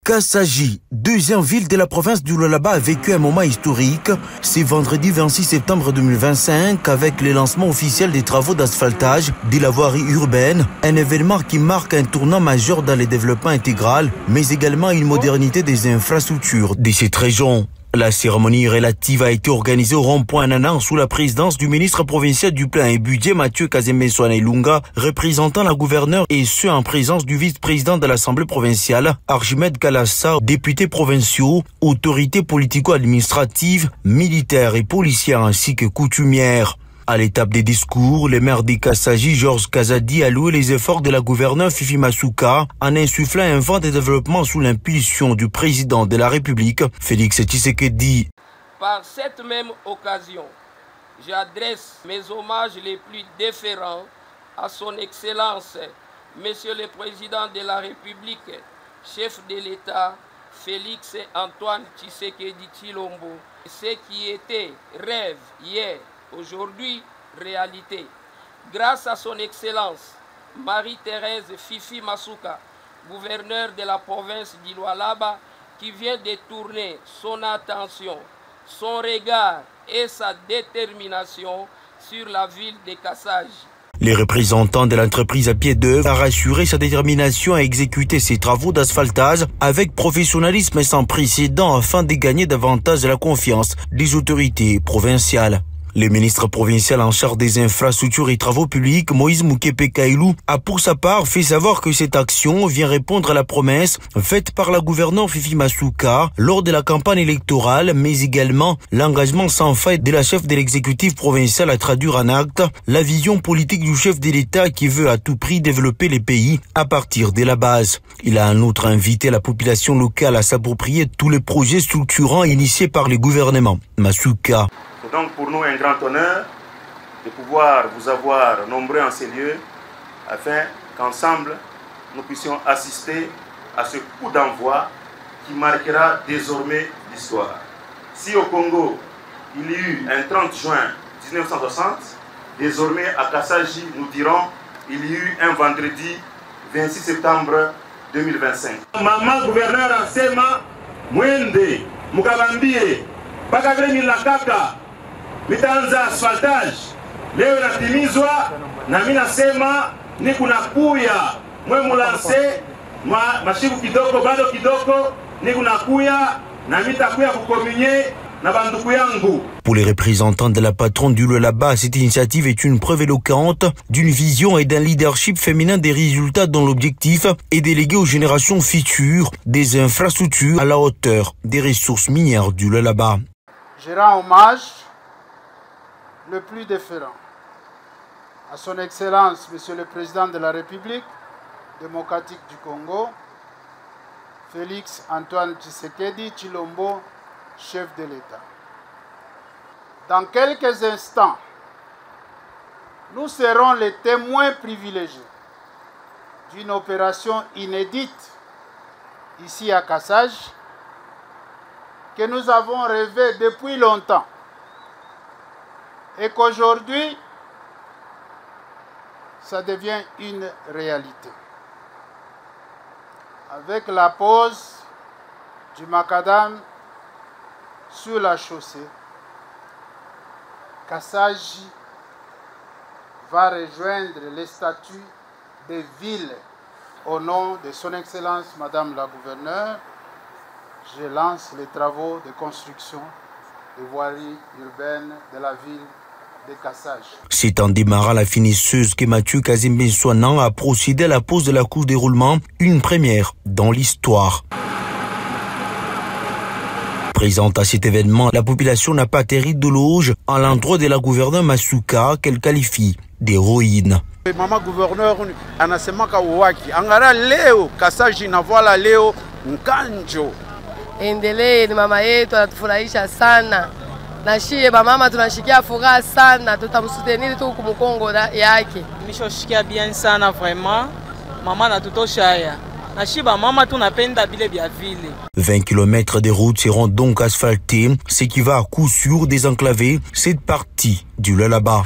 Kassaji, deuxième ville de la province du Lualaba, a vécu un moment historique. C'est vendredi 26 septembre 2025 avec le lancement officiel des travaux d'asphaltage de la voirie urbaine, un événement qui marque un tournant majeur dans le développement intégral, mais également une modernité des infrastructures de cette région. La cérémonie relative a été organisée au rond-point Nanan sous la présidence du ministre provincial du Plan et Budget Mathieu Kazembe-Swana Ilunga, représentant la gouverneure, et ce en présence du vice-président de l'Assemblée provinciale, Archimède Kalassa, députés provinciaux, autorités politico-administratives, militaires et policières ainsi que coutumières. À l'étape des discours, le maire de Kassaji, Georges Kazadi, a loué les efforts de la gouverneure Fifi Masuka en insufflant un vent de développement sous l'impulsion du président de la République, Félix Tshisekedi. Par cette même occasion, j'adresse mes hommages les plus déférents à son Excellence, Monsieur le Président de la République, chef de l'État, Félix Antoine Tshisekedi Tshilombo. Ce qui était rêve hier, aujourd'hui, réalité. Grâce à son Excellence, Marie-Thérèse Fifi Masuka, gouverneure de la province du Lualaba, qui vient de tourner son attention, son regard et sa détermination sur la ville de Kassaji. Les représentants de l'entreprise à pied d'œuvre ont rassuré sa détermination à exécuter ces travaux d'asphaltage avec professionnalisme sans précédent afin de gagner davantage la confiance des autorités provinciales. Le ministre provincial en charge des infrastructures et travaux publics, Moïse Moukepe Kailou, a pour sa part fait savoir que cette action vient répondre à la promesse faite par la gouverneure Fifi Masuka lors de la campagne électorale, mais également l'engagement sans faille de la chef de l'exécutif provincial à traduire en acte la vision politique du chef de l'État qui veut à tout prix développer les pays à partir de la base. Il a en outre invité la population locale à s'approprier tous les projets structurants initiés par le gouvernement. Masuka. C'est donc pour nous un grand honneur de pouvoir vous avoir nombreux en ces lieux afin qu'ensemble nous puissions assister à ce coup d'envoi qui marquera désormais l'histoire. Si au Congo il y eut un 30 juin 1960, désormais à Kassaji nous dirons il y eut un vendredi 26 septembre 2025. Maman gouverneur Ansema Mwende Mukabambie Bakagre Lakaka mitanza asphaltage leo inatimizwa na mimi nasema ni kuna kuya mwe mulanse mashiku kidogo bado kidogo ni kuna kuya na mitakuya kukominye na banduku yangu. Pour les représentants de la patronne du Lualaba, cette initiative est une preuve éloquente d'une vision et d'un leadership féminin des résultats dont l'objectif est d'éléguer aux générations futures des infrastructures à la hauteur des ressources minières du Lualaba. Je rends hommage le plus déférent à son Excellence, Monsieur le Président de la République démocratique du Congo, Félix Antoine Tshisekedi Tshilombo, chef de l'État. Dans quelques instants, nous serons les témoins privilégiés d'une opération inédite ici à Kassaji que nous avons rêvé depuis longtemps. Et qu'aujourd'hui, ça devient une réalité. Avec la pose du macadam sur la chaussée, Kassaji va rejoindre les statuts des villes au nom de son Excellence Madame la Gouverneure. Je lance les travaux de construction de voiries urbaines de la ville. C'est en démarrant la finisseuse que Mathieu Kazembe-Swana a procédé à la pose de la couche de roulement, une première dans l'histoire. Présente à cet événement, la population n'a pas terri de loge à l'endroit de la gouverneure Masuka qu'elle qualifie d'héroïne. Mama gouverneur anasemaka uwaki angara leo Kassaji na voila leo mkanjo. Endelee ni mama yetu anatufurahisha sana. Na shie ba mama tunashikia furaha sana, tutamsutenir tu kumkongo yake. Nishoshikia bien sana vraiment. Mama natutosha haya. Na shie ba mama tunapenda bile bia vile. 20 km de routes seront donc asphaltées, ce qui va à coup sûr désenclaver cette partie du Lualaba.